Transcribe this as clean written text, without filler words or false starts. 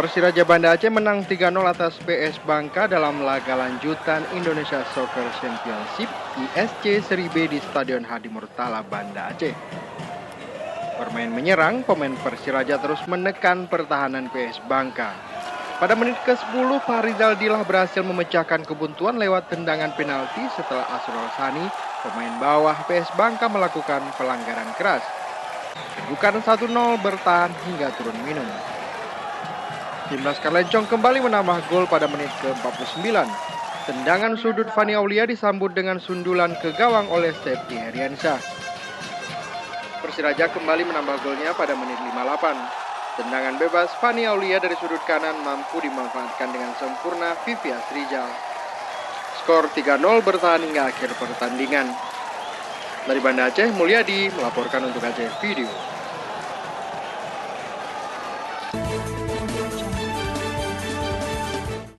Persiraja Banda Aceh menang 3-0 atas PS Bangka dalam laga lanjutan Indonesia Soccer Championship ISC Seri B di Stadion Hadi Murtala, Banda Aceh. Bermain menyerang, pemain Persiraja terus menekan pertahanan PS Bangka. Pada menit ke-10, Farizal Dilah berhasil memecahkan kebuntuan lewat tendangan penalti setelah Asrul Sani, pemain bawah PS Bangka, melakukan pelanggaran keras. Kedudukan 1-0 bertahan hingga turun minum. Tim Laskar Lencong kembali menambah gol pada menit ke-49. Tendangan sudut Fani Aulia disambut dengan sundulan ke gawang oleh Septi Heriansyah. Persiraja kembali menambah golnya pada menit 58. Tendangan bebas Fani Aulia dari sudut kanan mampu dimanfaatkan dengan sempurna Vivi Asrijal. Skor 3-0 bertahan hingga akhir pertandingan. Dari Banda Aceh, Mulyadi melaporkan untuk Aceh Video.